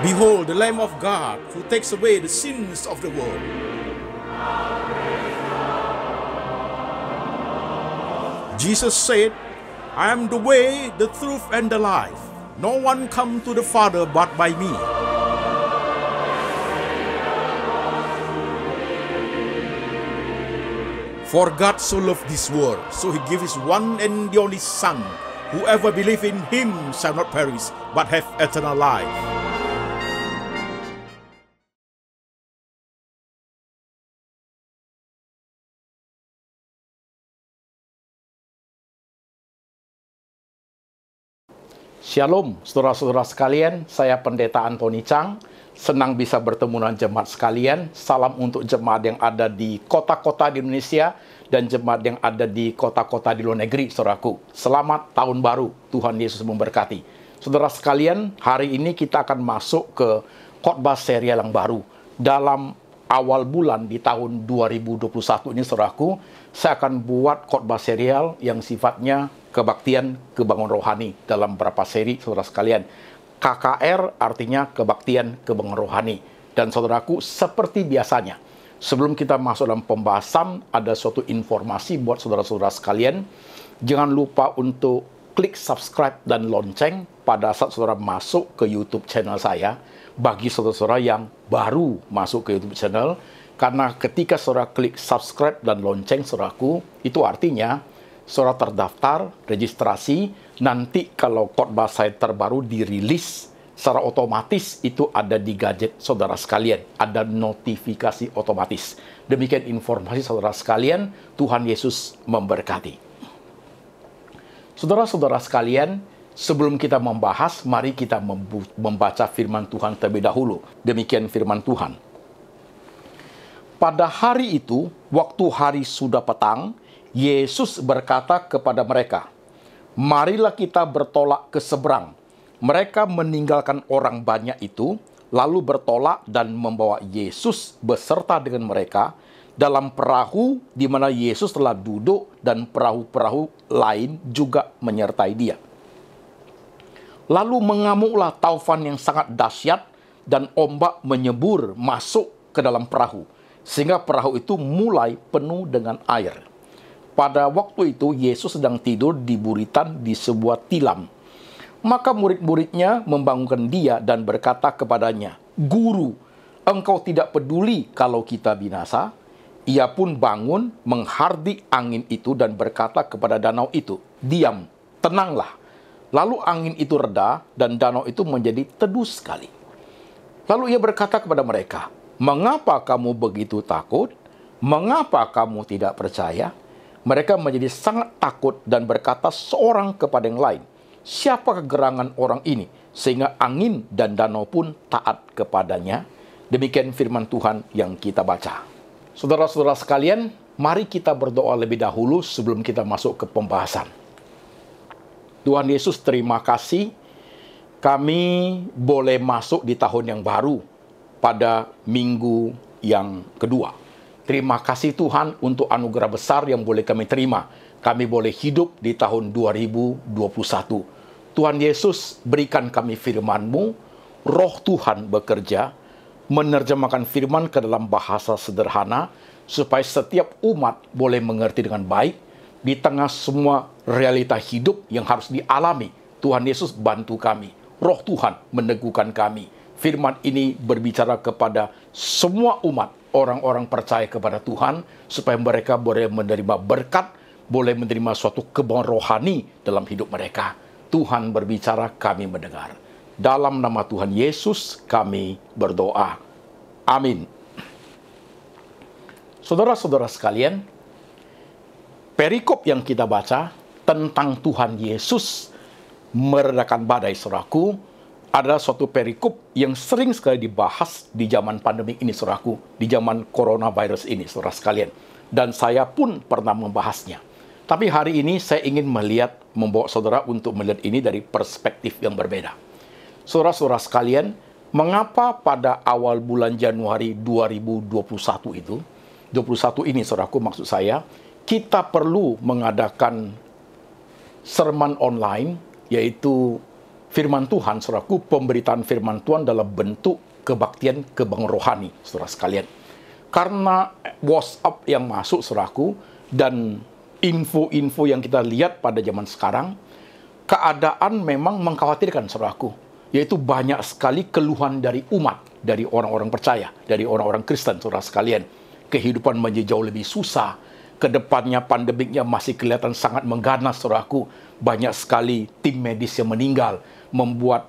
Behold, the Lamb of God who takes away the sins of the world. Jesus said, I am the way, the truth, and the life. No one comes to the Father but by me. For God so loved this world, so he gave his one and the only Son. Whoever believes in him shall not perish, but have eternal life. Shalom, saudara-saudara sekalian, saya Pendeta Antoni Chang. Senang bisa bertemu dengan jemaat sekalian. Salam untuk jemaat yang ada di kota-kota di Indonesia dan jemaat yang ada di kota-kota di luar negeri, saudaraku. Selamat Tahun Baru, Tuhan Yesus memberkati. Saudara sekalian, hari ini kita akan masuk ke khotbah serial yang baru. Dalam awal bulan di tahun 2021 ini, saudaraku, saya akan buat khotbah serial yang sifatnya kebaktian kebangunan rohani dalam beberapa seri, saudara sekalian. KKR artinya kebaktian kebangunan rohani. Dan saudaraku, seperti biasanya, sebelum kita masuk dalam pembahasan, ada suatu informasi buat saudara-saudara sekalian. Jangan lupa untuk klik subscribe dan lonceng pada saat saudara masuk ke YouTube channel saya. Bagi saudara-saudara yang baru masuk ke YouTube channel, karena ketika saudara klik subscribe dan lonceng, saudaraku, itu artinya saudara terdaftar, registrasi, nanti kalau khotbah saya terbaru dirilis, secara otomatis itu ada di gadget saudara sekalian. Ada notifikasi otomatis. Demikian informasi saudara sekalian, Tuhan Yesus memberkati. Saudara-saudara sekalian, sebelum kita membahas, mari kita membaca firman Tuhan terlebih dahulu. Demikian firman Tuhan. Pada hari itu, waktu hari sudah petang, Yesus berkata kepada mereka, marilah kita bertolak ke seberang. Mereka meninggalkan orang banyak itu, lalu bertolak dan membawa Yesus beserta dengan mereka dalam perahu di mana Yesus telah duduk dan perahu-perahu lain juga menyertai dia. Lalu mengamuklah taufan yang sangat dahsyat dan ombak menyebur masuk ke dalam perahu, sehingga perahu itu mulai penuh dengan air. Pada waktu itu, Yesus sedang tidur di buritan di sebuah tilam. Maka murid-muridnya membangunkan dia dan berkata kepadanya, Guru, engkau tidak peduli kalau kita binasa? Ia pun bangun, menghardik angin itu dan berkata kepada danau itu, diam, tenanglah. Lalu angin itu reda dan danau itu menjadi teduh sekali. Lalu ia berkata kepada mereka, mengapa kamu begitu takut? Mengapa kamu tidak percaya? Mereka menjadi sangat takut dan berkata seorang kepada yang lain, siapakah gerangan orang ini sehingga angin dan danau pun taat kepadanya? Demikian firman Tuhan yang kita baca. Saudara-saudara sekalian, mari kita berdoa lebih dahulu sebelum kita masuk ke pembahasan. Tuhan Yesus, terima kasih kami boleh masuk di tahun yang baru pada minggu yang kedua. Terima kasih Tuhan untuk anugerah besar yang boleh kami terima. Kami boleh hidup di tahun 2021. Tuhan Yesus, berikan kami firman-Mu. Roh Tuhan bekerja, menerjemahkan firman ke dalam bahasa sederhana, supaya setiap umat boleh mengerti dengan baik. Di tengah semua realita hidup yang harus dialami, Tuhan Yesus bantu kami. Roh Tuhan meneguhkan kami. Firman ini berbicara kepada semua umat, orang-orang percaya kepada Tuhan, supaya mereka boleh menerima berkat, boleh menerima suatu kebangunan rohani dalam hidup mereka. Tuhan berbicara, kami mendengar. Dalam nama Tuhan Yesus kami berdoa. Amin. Saudara-saudara sekalian, perikop yang kita baca tentang Tuhan Yesus meredakan badai, saudaraku, adalah suatu perikop yang sering sekali dibahas di zaman pandemi ini, saudaraku, di zaman coronavirus ini, saudara sekalian. Dan saya pun pernah membahasnya. Tapi hari ini saya ingin membawa saudara untuk melihat ini dari perspektif yang berbeda. Saudara-saudara sekalian, mengapa pada awal bulan Januari 2021 itu, 21 ini, saudaraku, maksud saya, kita perlu mengadakan sermon online, yaitu firman Tuhan, saudaraku, pemberitaan firman Tuhan dalam bentuk kebaktian kebang rohani, saudara sekalian. Karena WhatsApp yang masuk, saudaraku, dan info-info yang kita lihat pada zaman sekarang, keadaan memang mengkhawatirkan, saudaraku. Yaitu banyak sekali keluhan dari umat, dari orang-orang percaya, dari orang-orang Kristen, saudara sekalian. Kehidupan menjadi jauh lebih susah. Kedepannya pandemiknya masih kelihatan sangat mengganas, saudaraku. Banyak sekali tim medis yang meninggal, membuat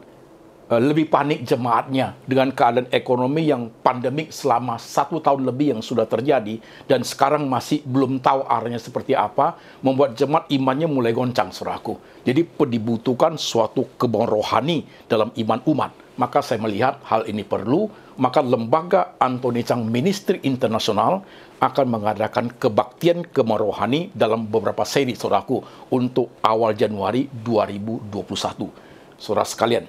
lebih panik jemaatnya dengan keadaan ekonomi yang pandemik selama 1 tahun lebih yang sudah terjadi dan sekarang masih belum tahu arahnya seperti apa, membuat jemaat imannya mulai goncang, saudaraku. Jadi dibutuhkan suatu kebang rohani dalam iman umat. Maka saya melihat hal ini perlu, maka lembaga Anthony Chang Ministry Internasional akan mengadakan kebaktian kebang rohani dalam beberapa seri, saudaraku, untuk awal Januari 2021. Saudara sekalian,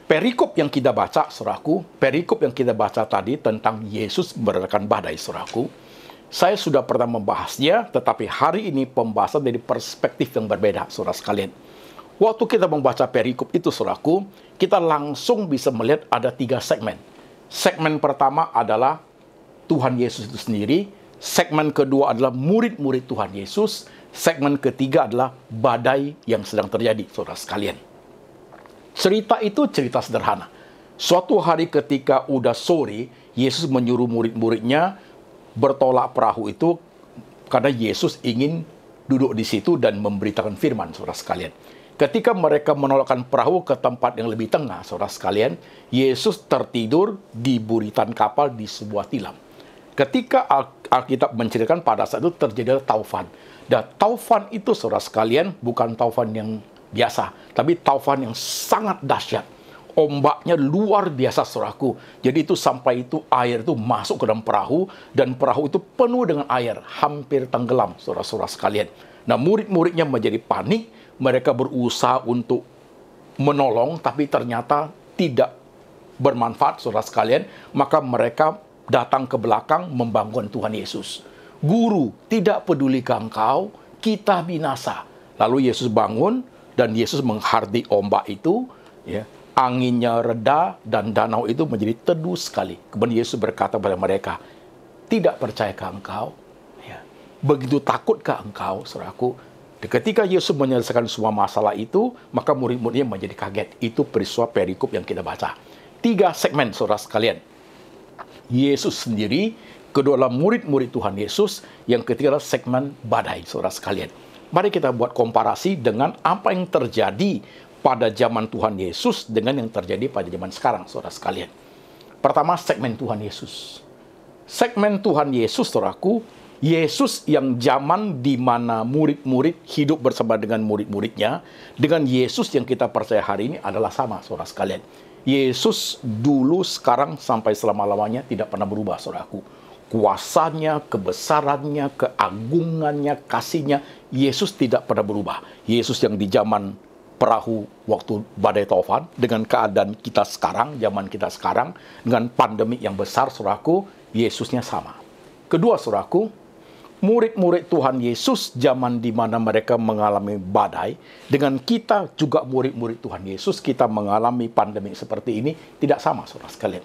perikop yang kita baca, saudaraku, perikop yang kita baca tadi tentang Yesus meredakan badai, saudaraku, saya sudah pernah membahasnya, tetapi hari ini pembahasan dari perspektif yang berbeda, saudara sekalian. Waktu kita membaca perikop itu, saudaraku, kita langsung bisa melihat ada 3 segmen. Segmen pertama adalah Tuhan Yesus itu sendiri. Segmen kedua adalah murid-murid Tuhan Yesus. Segmen ketiga adalah badai yang sedang terjadi, saudara sekalian. Cerita itu cerita sederhana. Suatu hari ketika udah sore, Yesus menyuruh murid-muridnya bertolak perahu itu karena Yesus ingin duduk di situ dan memberitakan firman, saudara sekalian. Ketika mereka menolakkan perahu ke tempat yang lebih tengah, saudara sekalian, Yesus tertidur di buritan kapal di sebuah tilam. Ketika Alkitab menceritakan pada saat itu terjadi taufan. Dan taufan itu, saudara sekalian, bukan taufan yang biasa, tapi taufan yang sangat dahsyat. Ombaknya luar biasa, saudaraku. Jadi itu sampai itu air itu masuk ke dalam perahu dan perahu itu penuh dengan air, hampir tenggelam, saudara-saudara sekalian. Nah, murid-muridnya menjadi panik, mereka berusaha untuk menolong, tapi ternyata tidak bermanfaat, saudara sekalian. Maka mereka datang ke belakang membangun Tuhan Yesus. Guru, tidak peduli engkau, kita binasa. Lalu Yesus bangun, dan Yesus menghardik ombak itu, ya, anginnya reda, dan danau itu menjadi teduh sekali. Kemudian Yesus berkata kepada mereka, tidak percayakah engkau? Ya. Begitu takutkah engkau, saudaraku? Ketika Yesus menyelesaikan semua masalah itu, maka murid-muridnya menjadi kaget. Itu peristiwa perikop yang kita baca. 3 segmen, saudara sekalian. Yesus sendiri, kedua adalah murid-murid Tuhan Yesus, yang ketiga adalah segmen badai, saudara sekalian. Mari kita buat komparasi dengan apa yang terjadi pada zaman Tuhan Yesus dengan yang terjadi pada zaman sekarang, saudara sekalian. Pertama, segmen Tuhan Yesus. Segmen Tuhan Yesus, saudaraku, Yesus yang zaman di mana murid-murid hidup bersama dengan murid-muridnya, dengan Yesus yang kita percaya hari ini adalah sama, saudara sekalian. Yesus dulu, sekarang, sampai selama-lamanya tidak pernah berubah, saudaraku. Kuasanya, kebesarannya, keagungannya, kasihnya, Yesus tidak pernah berubah. Yesus yang di zaman perahu waktu badai taufan, dengan keadaan kita sekarang, zaman kita sekarang, dengan pandemi yang besar, saudaraku, Yesusnya sama. Kedua, saudaraku, murid-murid Tuhan Yesus zaman di mana mereka mengalami badai, dengan kita juga murid-murid Tuhan Yesus, kita mengalami pandemi seperti ini, tidak sama, saudara sekalian.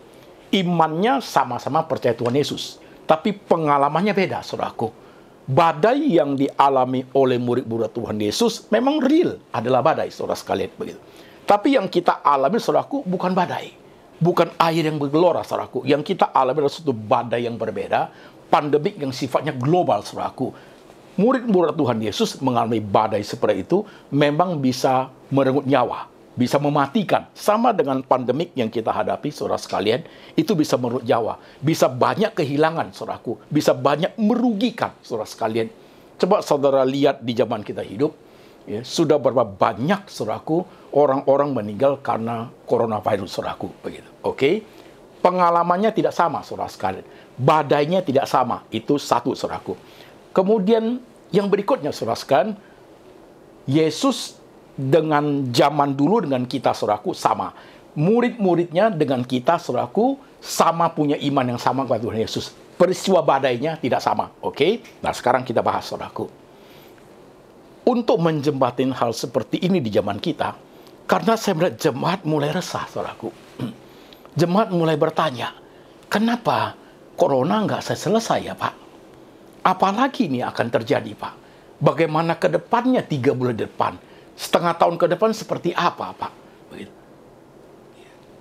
Imannya sama-sama percaya Tuhan Yesus, tapi pengalamannya beda, saudaraku. Badai yang dialami oleh murid-murid Tuhan Yesus memang real, adalah badai, saudara sekalian, begitu. Tapi yang kita alami, saudaraku, bukan badai, bukan air yang bergelora, saudaraku. Yang kita alami adalah suatu badai yang berbeda, pandemik yang sifatnya global, saudaraku. Murid-murid Tuhan Yesus mengalami badai seperti itu memang bisa merenggut nyawa, bisa mematikan. Sama dengan pandemik yang kita hadapi, saudara sekalian, itu bisa merenggut nyawa, bisa banyak kehilangan, saudaraku, bisa banyak merugikan, saudara sekalian. Coba saudara lihat di zaman kita hidup, ya, sudah berapa banyak, saudaraku, orang-orang meninggal karena coronavirus, saudaraku, begitu. Oke? Pengalamannya tidak sama, saudara sekalian. Badainya tidak sama. Itu satu, saudaraku. Kemudian yang berikutnya, saudara sekalian, Yesus dengan zaman dulu dengan kita, saudaraku, sama. Murid-muridnya dengan kita, saudaraku, sama, punya iman yang sama kepada Tuhan Yesus. Peristiwa badainya tidak sama. Oke? Nah, sekarang kita bahas, saudaraku. Untuk menjembatin hal seperti ini di zaman kita, Karena saya melihat jemaat mulai resah, saudaraku. Jemaat mulai bertanya, kenapa corona nggak selesai ya Pak? Apalagi ini akan terjadi Pak? Bagaimana ke depannya 3 bulan depan? Setengah tahun ke depan seperti apa Pak? Begitu.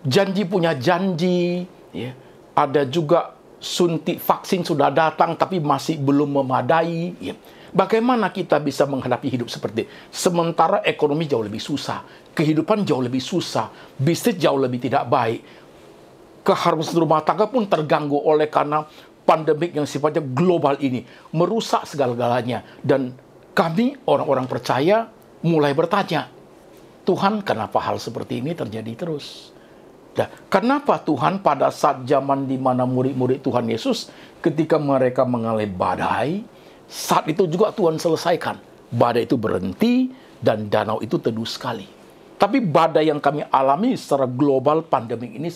Janji punya janji, ya. Ada juga suntik vaksin sudah datang tapi masih belum memadai. Ya. Bagaimana kita bisa menghadapi hidup seperti itu? Sementara ekonomi jauh lebih susah, kehidupan jauh lebih susah, bisnis jauh lebih tidak baik, keharmonisan rumah tangga pun terganggu oleh karena pandemik yang sifatnya global ini, merusak segala-galanya. Dan kami, orang-orang percaya, mulai bertanya, Tuhan, kenapa hal seperti ini terjadi terus? Nah, kenapa Tuhan pada saat zaman di mana murid-murid Tuhan Yesus, ketika mereka mengalami badai, saat itu juga Tuhan selesaikan. Badai itu berhenti dan danau itu teduh sekali. Tapi badai yang kami alami secara global pandemi ini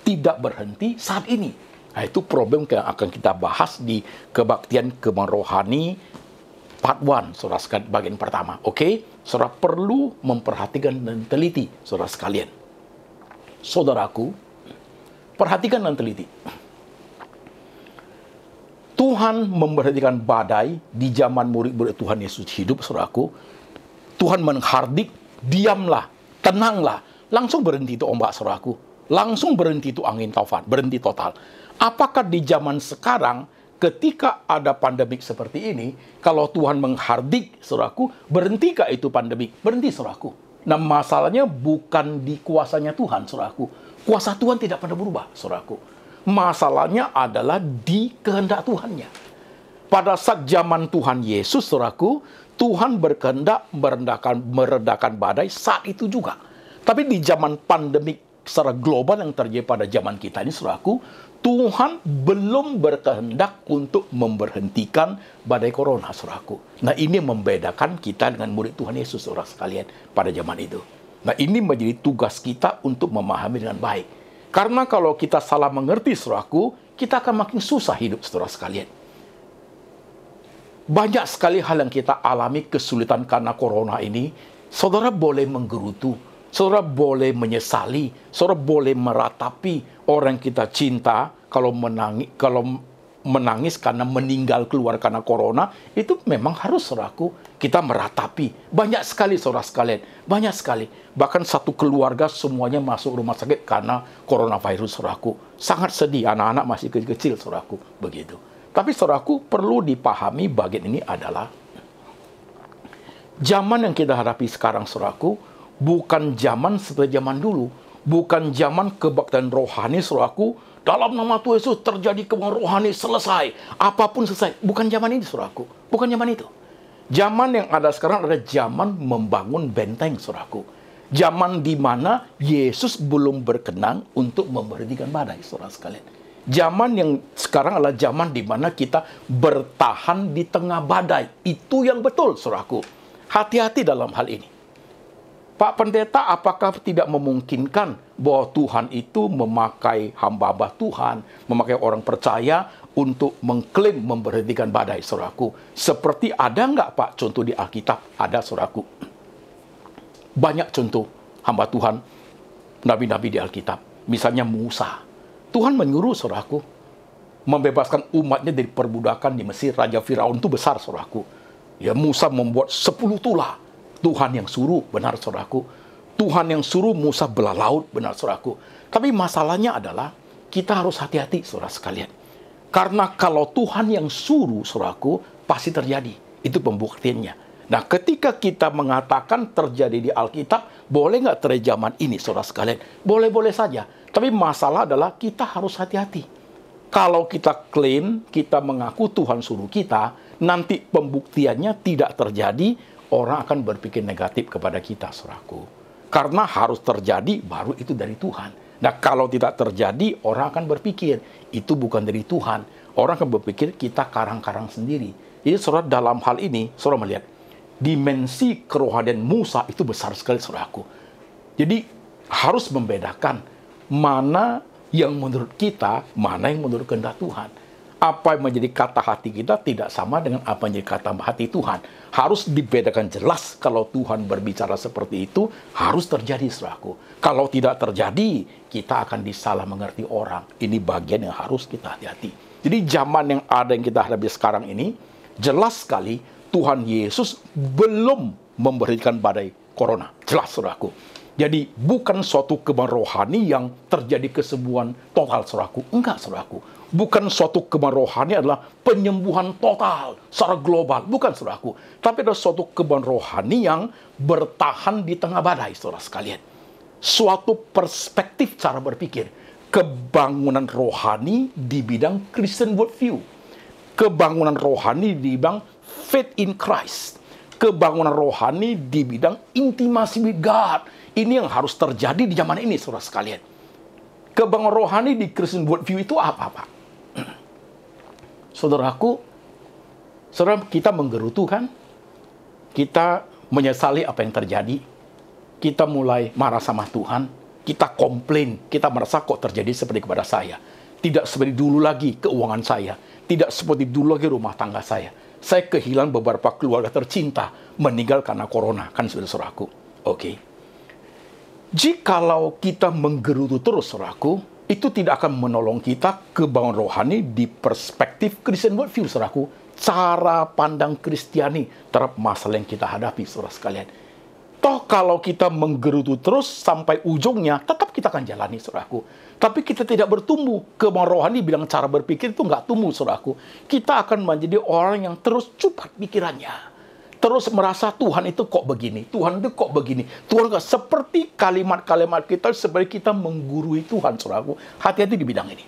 tidak berhenti saat ini. Nah, itu problem yang akan kita bahas di kebaktian kerohani part 1, saudara sekalian, bagian pertama. Oke? Saudara perlu memperhatikan dan teliti, saudara sekalian. Saudaraku, perhatikan dan teliti. Tuhan memberhentikan badai di zaman murid-murid Tuhan Yesus hidup, saudaraku. Tuhan menghardik, diamlah, tenanglah. Langsung berhenti itu ombak, saudaraku. Langsung berhenti itu angin taufan, berhenti total. Apakah di zaman sekarang, ketika ada pandemik seperti ini, kalau Tuhan menghardik, saudaraku, berhentikah itu pandemik? Berhenti, saudaraku. Nah, masalahnya bukan di kuasanya Tuhan, saudaraku. Kuasa Tuhan tidak pernah berubah, saudaraku. Masalahnya adalah di kehendak Tuhannya. Pada saat zaman Tuhan Yesus, saudaraku, Tuhan berkehendak meredakan badai saat itu juga. Tapi di zaman pandemik secara global yang terjadi pada zaman kita ini, saudaraku, Tuhan belum berkehendak untuk memberhentikan badai corona, saudaraku. Nah, ini membedakan kita dengan murid Tuhan Yesus, saudara sekalian, pada zaman itu. Nah, ini menjadi tugas kita untuk memahami dengan baik. Karena kalau kita salah mengerti, saudaraku, kita akan makin susah hidup, saudara sekalian. Banyak sekali hal yang kita alami kesulitan karena corona ini. Saudara boleh menggerutu, saudara boleh menyesali, saudara boleh meratapi orang kita cinta kalau menangis karena meninggal keluar karena corona. Itu memang harus, saudaraku, kita meratapi. Banyak sekali, saudara sekalian, banyak sekali. Bahkan satu keluarga semuanya masuk rumah sakit karena coronavirus, saudaraku. Sangat sedih, anak-anak masih kecil-kecil, saudaraku, begitu. Tapi, saudaraku, perlu dipahami bagian ini adalah zaman yang kita hadapi sekarang, saudaraku, bukan zaman seperti zaman dulu. Bukan zaman kebaktian rohani, saudaraku, dalam nama Tuhan Yesus terjadi kebaktian rohani, selesai. Apapun selesai. Bukan zaman ini, saudaraku. Bukan zaman itu. Zaman yang ada sekarang adalah zaman membangun benteng, saudaraku. Zaman di mana Yesus belum berkenan untuk memberhentikan badai, saudara sekalian. Zaman yang sekarang adalah zaman di mana kita bertahan di tengah badai. Itu yang betul, saudaraku. Hati-hati dalam hal ini. Pak Pendeta, apakah tidak memungkinkan bahwa Tuhan itu memakai hamba-hamba Tuhan, memakai orang percaya untuk mengklaim memberhentikan badai, saudaraku? Seperti ada nggak, Pak, contoh di Alkitab? Ada, saudaraku. Banyak contoh hamba Tuhan, nabi-nabi di Alkitab. Misalnya Musa. Tuhan menyuruh, saudaraku, membebaskan umatnya dari perbudakan di Mesir. Raja Firaun itu besar, saudaraku. Ya, Musa membuat 10 tulah. Tuhan yang suruh, benar, saudaraku. Tuhan yang suruh Musa belah laut, benar, saudaraku. Tapi masalahnya adalah kita harus hati-hati, saudara sekalian. Karena kalau Tuhan yang suruh, saudaraku, pasti terjadi. Itu pembuktiannya. Nah, ketika kita mengatakan terjadi di Alkitab, boleh nggak terjadi zaman ini, saudara sekalian? Boleh-boleh saja. Tapi masalah adalah kita harus hati-hati. Kalau kita klaim, kita mengaku Tuhan suruh kita, nanti pembuktiannya tidak terjadi, orang akan berpikir negatif kepada kita, saudaraku. Karena harus terjadi, baru itu dari Tuhan. Nah, kalau tidak terjadi, orang akan berpikir, itu bukan dari Tuhan. Orang akan berpikir, kita karang-karang sendiri. Jadi, saudara, dalam hal ini, saudara melihat, dimensi kerohanian Musa itu besar sekali, saudaraku. Jadi, harus membedakan mana yang menurut kita, mana yang menurut kehendak Tuhan. Apa yang menjadi kata hati kita tidak sama dengan apa yang menjadi kata hati Tuhan. Harus dibedakan jelas. Kalau Tuhan berbicara seperti itu, harus terjadi, saudaraku. Kalau tidak terjadi, kita akan disalah mengerti orang. Ini bagian yang harus kita hati-hati. Jadi zaman yang ada yang kita hadapi sekarang ini, jelas sekali Tuhan Yesus belum memberikan badai corona. Jelas, saudaraku. Jadi bukan suatu kebanggaan rohani yang terjadi kesembuhan total, saudaraku. Enggak, saudaraku. Bukan suatu kebanggaan rohani adalah penyembuhan total secara global. Bukan, saudaraku. Tapi ada suatu kebanggaan rohani yang bertahan di tengah badai, saudara sekalian. Suatu perspektif cara berpikir. Kebangunan rohani di bidang Christian worldview. Kebangunan rohani di bidang faith in Christ. Kebangunan rohani di bidang intimacy with God. Ini yang harus terjadi di zaman ini, saudara sekalian. Kebangunan rohani di Christian worldview itu apa, Pak? Saudaraku, saudara, kita menggerutu kan? Kita menyesali apa yang terjadi. Kita mulai marah sama Tuhan. Kita komplain. Kita merasa kok terjadi seperti kepada saya. Tidak seperti dulu lagi keuangan saya. Tidak seperti dulu lagi rumah tangga saya. Saya kehilangan beberapa keluarga tercinta. Meninggal karena corona. Kan, saudaraku. Oke. Jikalau kita menggerutu terus, saudaraku, itu tidak akan menolong kita kebangunan rohani di perspektif Christian worldview, saudaraku. Cara pandang Kristiani terhadap masalah yang kita hadapi, saudara sekalian. Toh kalau kita menggerutu terus sampai ujungnya, tetap kita akan jalani, saudaraku. Tapi kita tidak bertumbuh. Kebangunan rohani bilang cara berpikir itu nggak tumbuh, saudaraku. Kita akan menjadi orang yang terus cepat pikirannya. Terus merasa Tuhan itu kok begini, Tuhan itu kok begini. Tuhan kok seperti kalimat-kalimat kita, seperti kita menggurui Tuhan, saudaraku. Hati-hati di bidang ini.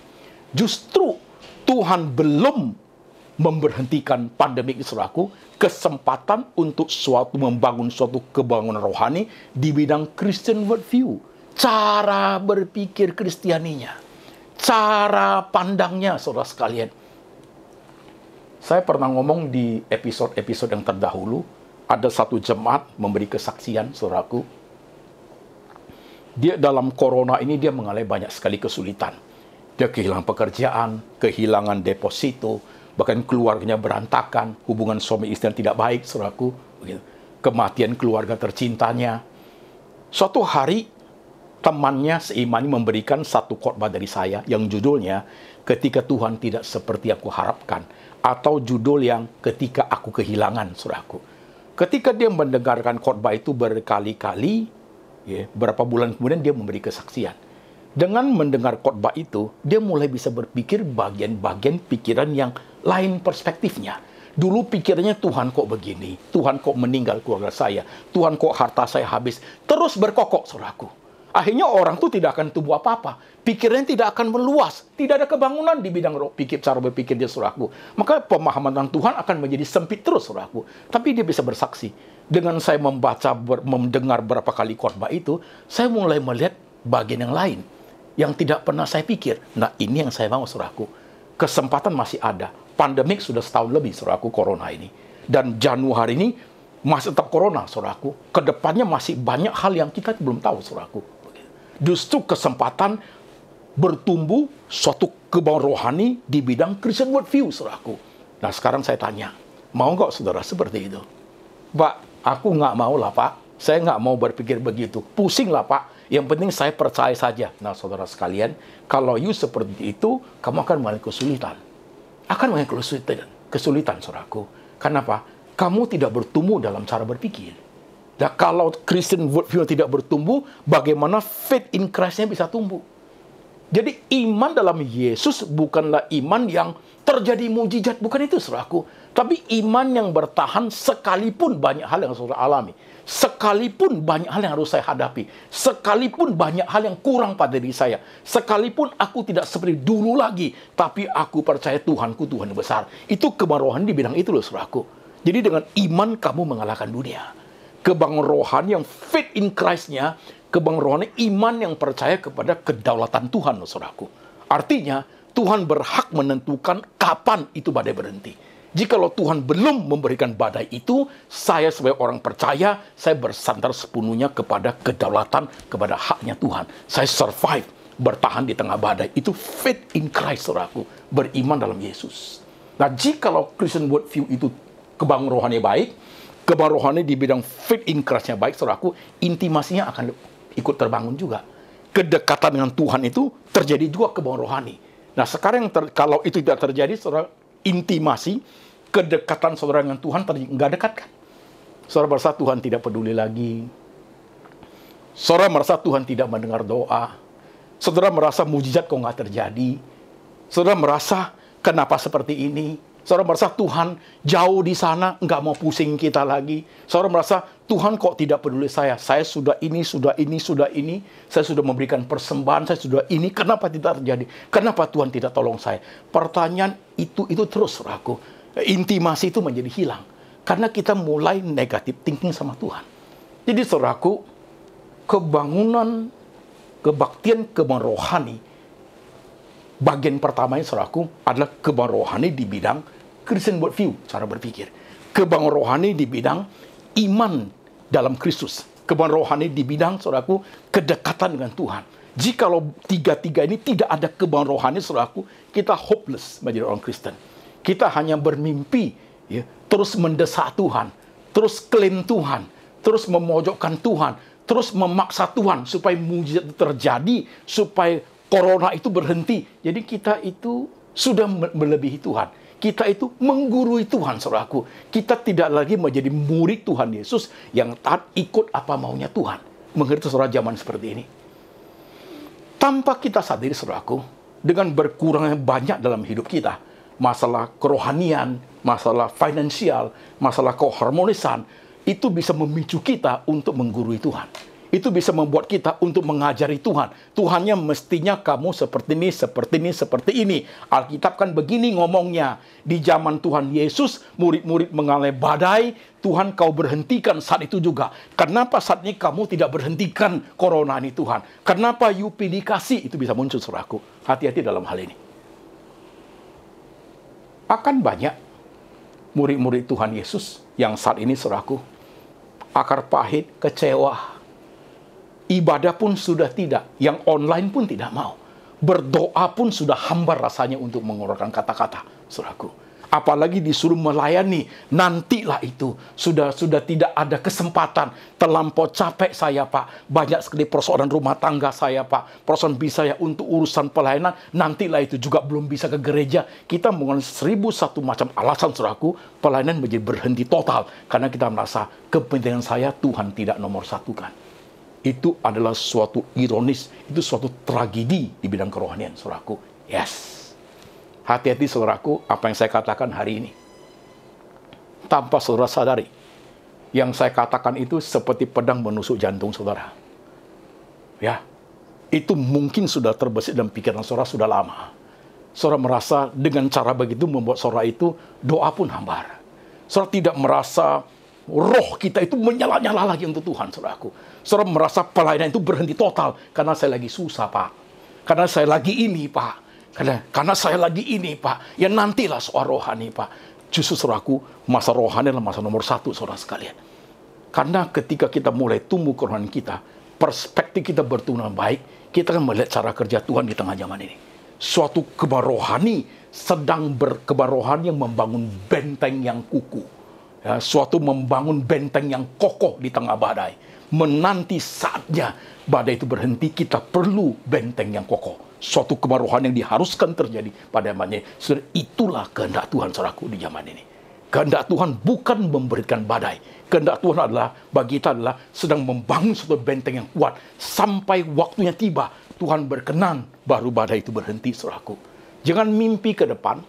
Justru Tuhan belum memberhentikan pandemi, saudaraku, kesempatan untuk membangun suatu kebangunan rohani di bidang Christian worldview. Cara berpikir Kristianinya. Cara pandangnya, saudara sekalian. Saya pernah ngomong di episode-episode yang terdahulu, ada satu jemaat memberi kesaksian, saudaraku. Dia dalam corona ini dia mengalami banyak sekali kesulitan. Dia kehilangan pekerjaan, kehilangan deposito, bahkan keluarganya berantakan, hubungan suami istri yang tidak baik, saudaraku. Kematian keluarga tercintanya. Suatu hari, temannya seimani memberikan satu khotbah dari saya yang judulnya, Ketika Tuhan Tidak Seperti Aku Harapkan. Atau judul yang Ketika Aku Kehilangan, saudaraku. Ketika dia mendengarkan khotbah itu berkali-kali, ya, berapa bulan kemudian dia memberi kesaksian. Dengan mendengar khotbah itu, dia mulai bisa berpikir bagian-bagian pikiran yang lain perspektifnya. Dulu pikirannya Tuhan kok begini, Tuhan kok meninggal keluarga saya, Tuhan kok harta saya habis. Terus berkokok, saudaraku. Akhirnya orang itu tidak akan tumbuh apa-apa. Pikirannya tidak akan meluas. Tidak ada kebangunan di bidang cara berpikir dia, saudaraku. Maka pemahaman tentang Tuhan akan menjadi sempit terus, saudaraku. Tapi dia bisa bersaksi. Dengan saya mendengar berapa kali khotbah itu, saya mulai melihat bagian yang lain. Yang tidak pernah saya pikir. Nah, ini yang saya mau, saudaraku. Kesempatan masih ada. Pandemik sudah setahun lebih, saudaraku, corona ini. Dan Januari ini masih tetap corona, saudaraku. Kedepannya masih banyak hal yang kita belum tahu, saudaraku. Justru kesempatan bertumbuh suatu kebangunan rohani di bidang Christian worldview, saudaraku. Nah, sekarang saya tanya, mau nggak saudara seperti itu? Pak, aku nggak mau lah, Pak. Saya nggak mau berpikir begitu. Pusing lah, Pak. Yang penting saya percaya saja. Nah, saudara sekalian, kalau you seperti itu, kamu akan mengalami kesulitan. Akan mengalami kesulitan, saudaraku. Kenapa? Kamu tidak bertumbuh dalam cara berpikir. Dan kalau Christian worldview tidak bertumbuh, bagaimana faith in Christ-nya bisa tumbuh? Jadi iman dalam Yesus bukanlah iman yang terjadi mujizat, bukan itu, saudaraku. Tapi iman yang bertahan sekalipun banyak hal yang saudara alami. Sekalipun banyak hal yang harus saya hadapi. Sekalipun banyak hal yang kurang pada diri saya. Sekalipun aku tidak seperti dulu lagi. Tapi aku percaya Tuhanku, Tuhan yang besar. Itu kebangunan rohani di bidang itu loh, saudaraku. Jadi dengan iman kamu mengalahkan dunia. Kebangunan rohani yang faith in Christ-nya, kebangunan rohani iman yang percaya kepada kedaulatan Tuhan, saudaraku. Artinya, Tuhan berhak menentukan kapan itu badai berhenti. Jikalau Tuhan belum memberikan badai itu, saya sebagai orang percaya, saya bersandar sepenuhnya kepada kedaulatan, kepada haknya Tuhan. Saya survive. bertahan di tengah badai. Itu faith in Christ, saudaraku. Beriman dalam Yesus. Nah, jikalau Christian worldview itu kebangun rohani baik, kebangun rohani di bidang faith in Christ-nya baik, saudaraku, intimasinya akan ikut terbangun juga. Kedekatan dengan Tuhan itu terjadi juga kebangun rohani. Nah, sekarang kalau itu tidak terjadi, saudara, intimasi, kedekatan saudara dengan Tuhan nggak dekat kan? Saudara merasa Tuhan tidak peduli lagi. Saudara merasa Tuhan tidak mendengar doa. Saudara merasa mujizat kok nggak terjadi. Saudara merasa kenapa seperti ini. Saudara merasa Tuhan jauh di sana, nggak mau pusing kita lagi. Saudara merasa Tuhan kok tidak peduli saya. Saya sudah ini, sudah ini, sudah ini. Saya sudah memberikan persembahan, saya sudah ini. Kenapa tidak terjadi? Kenapa Tuhan tidak tolong saya? Pertanyaan itu terus, saudaraku. Intimasi itu menjadi hilang. Karena kita mulai negatif thinking sama Tuhan. Jadi, saudaraku, kebangunan, kebaktian, kebangunan rohani, bagian pertamanya, saudaraku, adalah kebangunan rohani di bidang Christian worldview, cara berpikir. Kebangunan rohani di bidang iman dalam Kristus. Kebangunan rohani di bidang, saudaraku, kedekatan dengan Tuhan. Jikalau tiga-tiga ini tidak ada kebangunan rohani, saudaraku, kita hopeless menjadi orang Kristen. Kita hanya bermimpi, ya, terus mendesak Tuhan, terus klaim Tuhan, terus memojokkan Tuhan, terus memaksa Tuhan supaya mujizat terjadi, supaya corona itu berhenti. Jadi kita itu sudah melebihi Tuhan. Kita itu menggurui Tuhan, saudaraku. Kita tidak lagi menjadi murid Tuhan Yesus yang taat ikut apa maunya Tuhan. Mengerti saudara zaman seperti ini? Tanpa kita sadari, saudaraku, dengan berkurangnya banyak dalam hidup kita, masalah kerohanian, masalah finansial, masalah keharmonisan, itu bisa memicu kita untuk menggurui Tuhan. Itu bisa membuat kita untuk mengajari Tuhan. Tuhannya mestinya kamu seperti ini, seperti ini, seperti ini. Alkitab kan begini ngomongnya. Di zaman Tuhan Yesus, murid-murid mengalami badai, Tuhan kau berhentikan saat itu juga. Kenapa saat ini kamu tidak berhentikan corona ini Tuhan? Kenapa you pilih kasih? Itu bisa muncul, saudaraku. Hati-hati dalam hal ini. Akan banyak murid-murid Tuhan Yesus yang saat ini, saudaraku, akar pahit, kecewa. Ibadah pun sudah tidak, yang online pun tidak mau. Berdoa pun sudah hambar rasanya untuk mengeluarkan kata-kata, saudaraku. Apalagi disuruh melayani, nantilah itu. Sudah tidak ada kesempatan. Terlampau capek saya, Pak. Banyak sekali persoalan rumah tangga saya, Pak. Persoalan bisa saya untuk urusan pelayanan, nantilah itu juga belum bisa ke gereja. Kita menggunakan 1001 macam alasan, saudaraku, pelayanan menjadi berhenti total. Karena kita merasa kepentingan saya Tuhan tidak nomor satukan. Itu adalah suatu ironis, itu suatu tragedi di bidang kerohanian, saudaraku. Yes. Hati-hati, saudaraku, apa yang saya katakan hari ini. Tanpa saudara sadari, yang saya katakan itu seperti pedang menusuk jantung saudara. Ya, itu mungkin sudah terbesit dalam pikiran saudara sudah lama. Saudara merasa dengan cara begitu membuat saudara itu doa pun hambar. Saudara tidak merasa roh kita itu menyala-nyala lagi untuk Tuhan, saudaraku. Saudara merasa pelayanan itu berhenti total. Karena saya lagi susah, Pak. Karena saya lagi ini, Pak. Karena saya lagi ini, Pak. Ya nantilah soal rohani, Pak. Justru, saudaraku, masa rohani adalah masa nomor 1, saudara sekalian. Karena ketika kita mulai tumbuh kerohanian kita, perspektif kita bertumbuh baik, kita akan melihat cara kerja Tuhan di tengah zaman ini. Suatu kebangunan rohani sedang berkebangunan rohani yang membangun benteng yang kukuh. Ya, suatu membangun benteng yang kokoh di tengah badai. Menanti saatnya badai itu berhenti, kita perlu benteng yang kokoh. Suatu kemaruhan yang diharuskan terjadi pada zamannya. Itulah kehendak Tuhan, saudaraku, di zaman ini. Kehendak Tuhan bukan memberikan badai. Kehendak Tuhan adalah, bagi kita adalah sedang membangun suatu benteng yang kuat. Sampai waktunya tiba, Tuhan berkenan, baru badai itu berhenti, saudaraku. Jangan mimpi ke depan.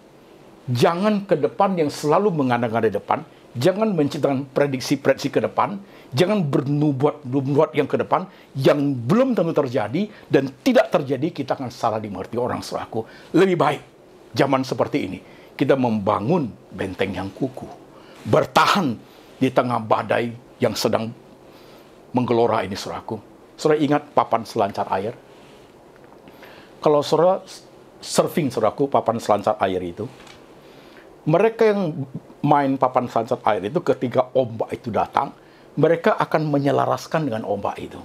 Jangan ke depan yang selalu mengada-ngada depan. Jangan menciptakan prediksi-prediksi ke depan. Jangan bernubuat yang ke depan yang belum tentu terjadi dan tidak terjadi, kita akan salah dimengerti orang, saudaraku. Lebih baik zaman seperti ini kita membangun benteng yang kukuh, bertahan di tengah badai yang sedang menggelora ini, saudaraku. Saudara ingat papan selancar air? Kalau saudara surfing, saudaraku, papan selancar air itu, mereka yang main papan selancar air itu ketika ombak itu datang, mereka akan menyelaraskan dengan ombak itu.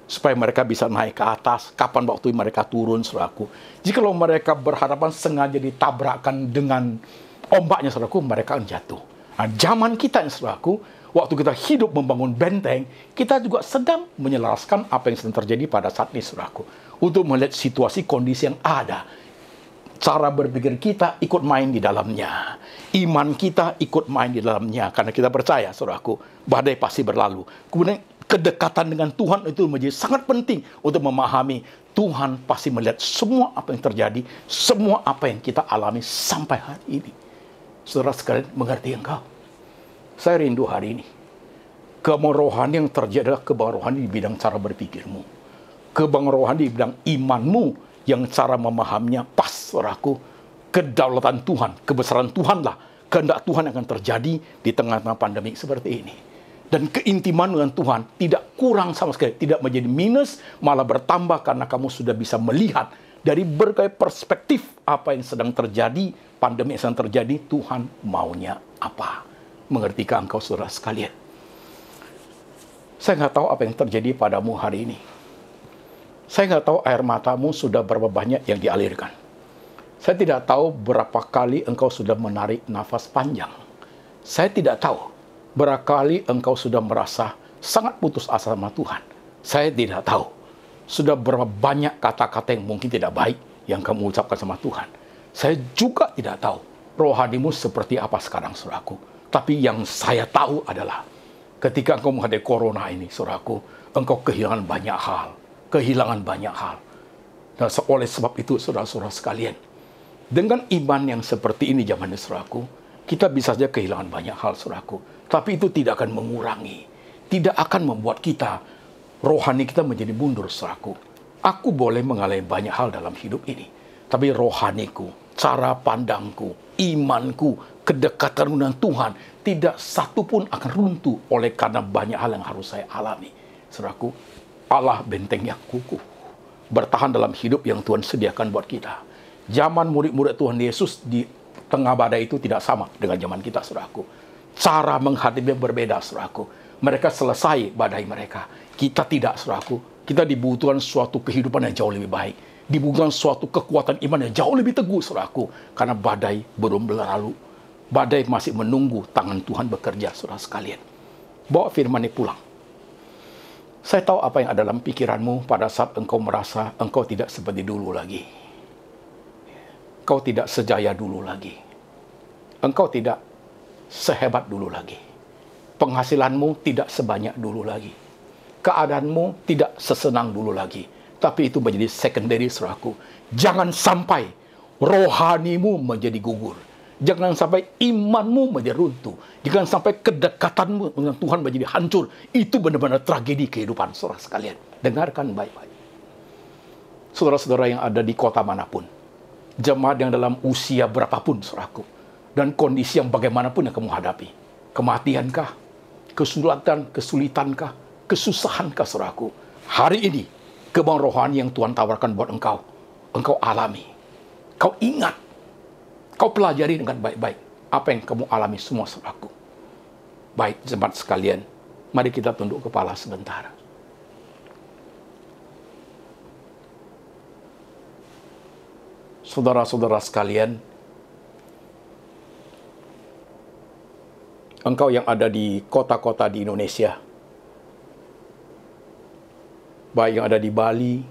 supaya mereka bisa naik ke atas. Kapan waktu mereka turun, saudaraku? Jikalau mereka berhadapan sengaja ditabrakkan dengan ombaknya, saudaraku, mereka akan jatuh. Nah, zaman kita, saudaraku, waktu kita hidup membangun benteng, kita juga sedang menyelaraskan apa yang sedang terjadi pada saat ini, saudaraku. Untuk melihat situasi kondisi yang ada. Cara berpikir kita ikut main di dalamnya. Iman kita ikut main di dalamnya. Karena kita percaya, saudaraku, badai pasti berlalu. Kemudian kedekatan dengan Tuhan itu menjadi sangat penting untuk memahami Tuhan pasti melihat semua apa yang terjadi, semua apa yang kita alami sampai hari ini. Saudara sekalian, mengerti engkau? Saya rindu hari ini. Kebanggaan rohani yang terjadi adalah kebanggaan rohani di bidang cara berpikirmu. Kebanggaan rohani di bidang imanmu yang cara memahaminya pas, saudaraku. Kedaulatan Tuhan, kebesaran Tuhanlah, kehendak Tuhan yang akan terjadi di tengah-tengah pandemi seperti ini. Dan keintiman dengan Tuhan tidak kurang sama sekali, tidak menjadi minus, malah bertambah karena kamu sudah bisa melihat dari berbagai perspektif apa yang sedang terjadi, pandemi yang sedang terjadi, Tuhan maunya apa. Mengertikah engkau, saudara sekalian? Saya nggak tahu apa yang terjadi padamu hari ini. Saya nggak tahu air matamu sudah berapa banyak yang dialirkan. Saya tidak tahu berapa kali engkau sudah menarik nafas panjang. Saya tidak tahu berapa kali engkau sudah merasa sangat putus asa sama Tuhan. Saya tidak tahu sudah berapa banyak kata-kata yang mungkin tidak baik yang kamu ucapkan sama Tuhan. Saya juga tidak tahu rohanimu seperti apa sekarang, saudaraku. Tapi yang saya tahu adalah ketika engkau menghadapi corona ini, saudaraku, engkau kehilangan banyak hal. Kehilangan banyak hal. Dan oleh sebab itu, saudara-saudara sekalian, dengan iman yang seperti ini zaman ini, saudaraku, kita bisa saja kehilangan banyak hal, saudaraku. Tapi itu tidak akan mengurangi. Tidak akan membuat kita, rohani kita menjadi mundur, saudaraku. Aku boleh mengalami banyak hal dalam hidup ini. Tapi rohaniku, cara pandangku, imanku, kedekatanku dengan Tuhan, tidak satu pun akan runtuh oleh karena banyak hal yang harus saya alami. Saudaraku, Allah benteng yang kukuh. Bertahan dalam hidup yang Tuhan sediakan buat kita. Zaman murid-murid Tuhan Yesus di tengah badai itu tidak sama dengan zaman kita, saudaraku. Cara menghadapinya berbeda, saudaraku. Mereka selesai badai mereka. Kita tidak, saudaraku. Kita dibutuhkan suatu kehidupan yang jauh lebih baik. Dibutuhkan suatu kekuatan iman yang jauh lebih teguh, saudaraku. Karena badai belum berlalu. Badai masih menunggu tangan Tuhan bekerja, saudara sekalian. Bawa firman ini pulang. Saya tahu apa yang ada dalam pikiranmu pada saat engkau merasa engkau tidak seperti dulu lagi. Engkau tidak sejaya dulu lagi. Engkau tidak sehebat dulu lagi. Penghasilanmu tidak sebanyak dulu lagi. Keadaanmu tidak sesenang dulu lagi. Tapi itu menjadi secondary, saudaraku. Jangan sampai rohanimu menjadi gugur. Jangan sampai imanmu menjadi runtuh. Jangan sampai kedekatanmu dengan Tuhan menjadi hancur. Itu benar-benar tragedi kehidupan, saudara sekalian. Dengarkan baik-baik. Saudara-saudara yang ada di kota manapun. Jemaat yang dalam usia berapapun, saudaraku. Dan kondisi yang bagaimanapun yang kamu hadapi. Kematiankah? Kesulitankah? Kesusahankah, saudaraku? Hari ini, kebanggaan rohani yang Tuhan tawarkan buat engkau. Engkau alami. Kau ingat. Kau pelajari dengan baik-baik. Apa yang kamu alami semua, saudaraku. Baik, jemaat sekalian. Mari kita tunduk kepala sebentar. Saudara-saudara sekalian, engkau yang ada di kota-kota di Indonesia, baik yang ada di Bali,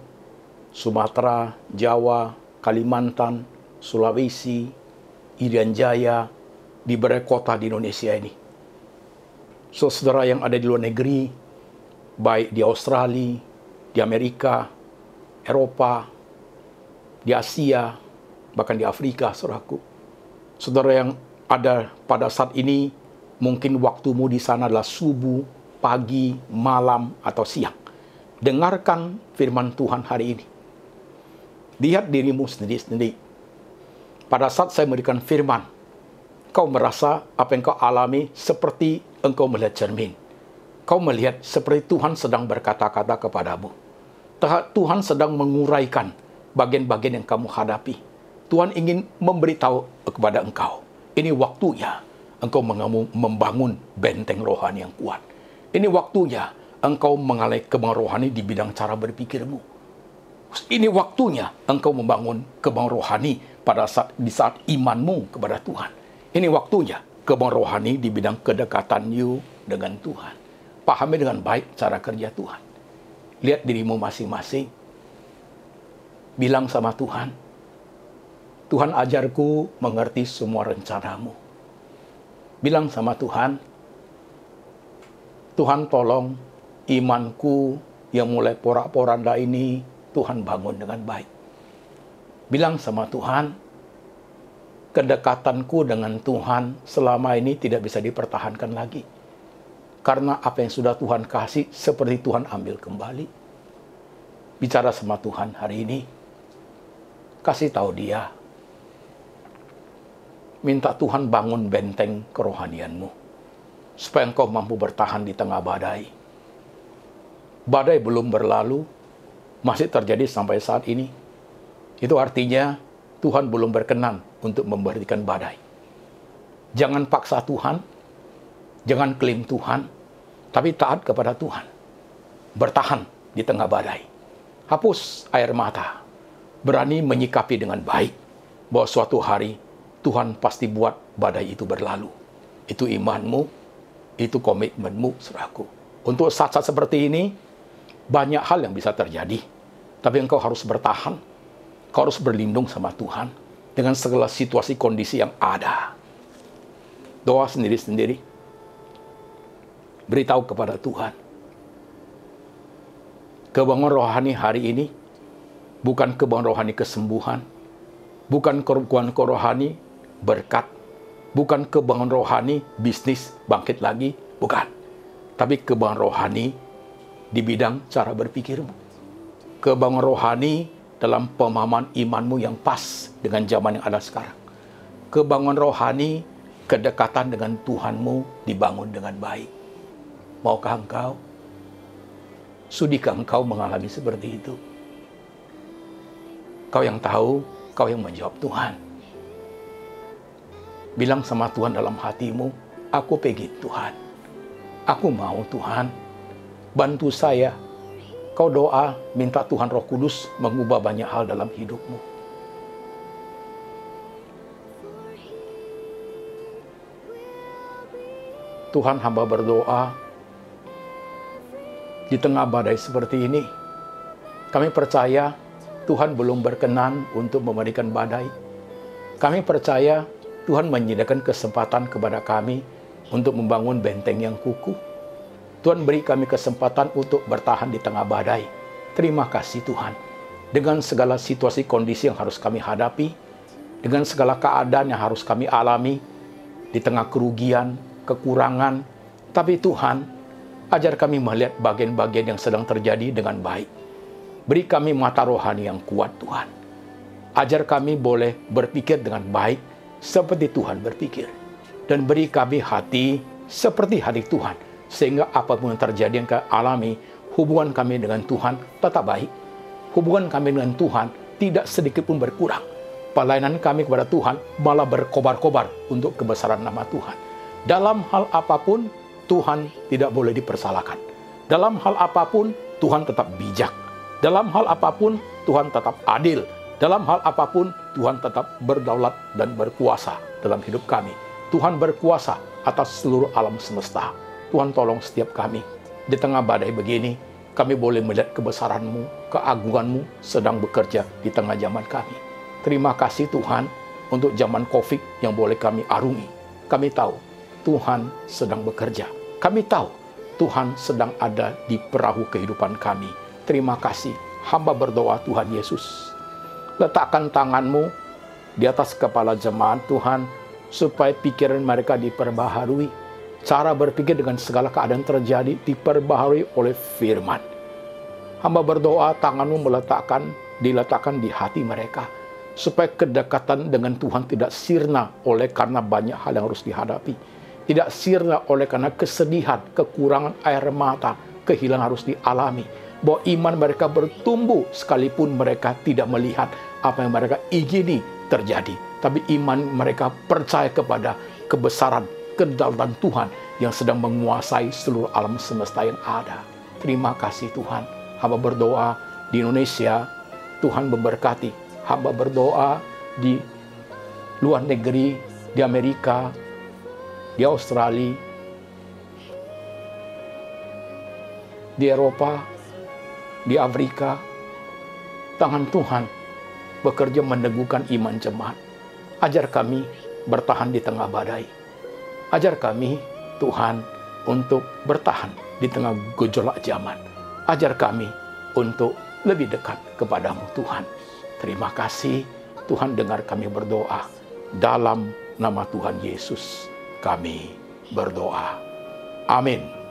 Sumatera, Jawa, Kalimantan, Sulawesi, Irian Jaya, di berbagai kota di Indonesia ini. Saudara yang ada di luar negeri, baik di Australia, di Amerika, Eropa, di Asia, bahkan di Afrika, saudaraku. Saudara yang ada pada saat ini, mungkin waktumu di sana adalah subuh, pagi, malam, atau siang. Dengarkan firman Tuhan hari ini. Lihat dirimu sendiri-sendiri. Pada saat saya memberikan firman, kau merasa apa yang kau alami seperti engkau melihat cermin. Kau melihat seperti Tuhan sedang berkata-kata kepadamu. Tuhan sedang menguraikan bagian-bagian yang kamu hadapi. Tuhan ingin memberitahu kepada engkau. Ini waktunya engkau membangun benteng rohani yang kuat. Ini waktunya engkau mengalami kebanggaan rohani di bidang cara berpikirmu. Ini waktunya engkau membangun kebanggaan rohani di saat imanmu kepada Tuhan. Ini waktunya kebanggaan rohani di bidang kedekatan you dengan Tuhan. Pahami dengan baik cara kerja Tuhan. Lihat dirimu masing-masing. Bilang sama Tuhan, Tuhan ajarku mengerti semua rencanamu. Bilang sama Tuhan, Tuhan tolong imanku yang mulai porak-poranda ini, Tuhan bangun dengan baik. Bilang sama Tuhan, kedekatanku dengan Tuhan selama ini tidak bisa dipertahankan lagi. Karena apa yang sudah Tuhan kasih, seperti Tuhan ambil kembali. Bicara sama Tuhan hari ini. Kasih tahu dia. Minta Tuhan bangun benteng kerohanianmu. Supaya engkau mampu bertahan di tengah badai. Badai belum berlalu, masih terjadi sampai saat ini. Itu artinya Tuhan belum berkenan untuk memberhentikan badai. Jangan paksa Tuhan, jangan klaim Tuhan, tapi taat kepada Tuhan. Bertahan di tengah badai. Hapus air mata. Berani menyikapi dengan baik bahwa suatu hari Tuhan pasti buat badai itu berlalu. Itu imanmu, itu komitmenmu, saudaraku. Untuk saat-saat seperti ini, banyak hal yang bisa terjadi. Tapi engkau harus bertahan. Engkau harus berlindung sama Tuhan dengan segala situasi kondisi yang ada. Doa sendiri-sendiri. Beritahu kepada Tuhan. Kebanggaan rohani hari ini bukan kebanggaan rohani kesembuhan, bukan kebanggaan rohani berkat, bukan kebanggaan rohani bisnis bangkit lagi, bukan. Tapi kebanggaan rohani di bidang cara berpikirmu. Kebanggaan rohani dalam pemahaman imanmu yang pas dengan zaman yang ada sekarang. Kebanggaan rohani, kedekatan dengan Tuhanmu dibangun dengan baik. Maukah engkau? Sudikah engkau mengalami seperti itu? Kau yang tahu, kau yang menjawab Tuhan. Bilang sama Tuhan dalam hatimu, aku pergi Tuhan. Aku mau Tuhan. Bantu saya. Kau doa, minta Tuhan Roh Kudus mengubah banyak hal dalam hidupmu. Tuhan, hamba berdoa, di tengah badai seperti ini, kami percaya Tuhan belum berkenan untuk memberikan badai. Kami percaya Tuhan menyediakan kesempatan kepada kami untuk membangun benteng yang kukuh. Tuhan beri kami kesempatan untuk bertahan di tengah badai. Terima kasih Tuhan. Dengan segala situasi kondisi yang harus kami hadapi, dengan segala keadaan yang harus kami alami, di tengah kerugian, kekurangan, tapi Tuhan, ajar kami melihat bagian-bagian yang sedang terjadi dengan baik. Beri kami mata rohani yang kuat Tuhan. Ajar kami boleh berpikir dengan baik seperti Tuhan berpikir. Dan beri kami hati seperti hati Tuhan. Sehingga apapun yang terjadi yang kami alami, hubungan kami dengan Tuhan tetap baik. Hubungan kami dengan Tuhan tidak sedikit pun berkurang. Pelayanan kami kepada Tuhan malah berkobar-kobar untuk kebesaran nama Tuhan. Dalam hal apapun, Tuhan tidak boleh dipersalahkan. Dalam hal apapun, Tuhan tetap bijak. Dalam hal apapun, Tuhan tetap adil. Dalam hal apapun, Tuhan tetap berdaulat dan berkuasa dalam hidup kami. Tuhan berkuasa atas seluruh alam semesta. Tuhan tolong setiap kami. Di tengah badai begini, kami boleh melihat kebesaran-Mu, keagungan-Mu sedang bekerja di tengah zaman kami. Terima kasih Tuhan untuk zaman COVID yang boleh kami arungi. Kami tahu Tuhan sedang bekerja. Kami tahu Tuhan sedang ada di perahu kehidupan kami. Terima kasih. Hamba berdoa Tuhan Yesus. Letakkan tangan-Mu di atas kepala jemaat Tuhan, supaya pikiran mereka diperbaharui. Cara berpikir dengan segala keadaan terjadi diperbaharui oleh firman. Hamba berdoa tangan-Mu diletakkan di hati mereka, supaya kedekatan dengan Tuhan tidak sirna oleh karena banyak hal yang harus dihadapi. Tidak sirna oleh karena kesedihan, kekurangan air mata, kehilangan harus dialami. Bahwa iman mereka bertumbuh sekalipun mereka tidak melihat apa yang mereka ingini terjadi. Tapi iman mereka percaya kepada kebesaran, kedaulatan Tuhan yang sedang menguasai seluruh alam semesta yang ada. Terima kasih Tuhan. Hamba berdoa di Indonesia, Tuhan memberkati. Hamba berdoa di luar negeri, di Amerika, di Australia, di Eropa, di Afrika. Tangan Tuhan bekerja meneguhkan iman jemaat. Ajar kami bertahan di tengah badai. Ajar kami, Tuhan, untuk bertahan di tengah gejolak zaman. Ajar kami untuk lebih dekat kepadamu, Tuhan. Terima kasih, Tuhan, dengar kami berdoa. Dalam nama Tuhan Yesus, kami berdoa. Amin.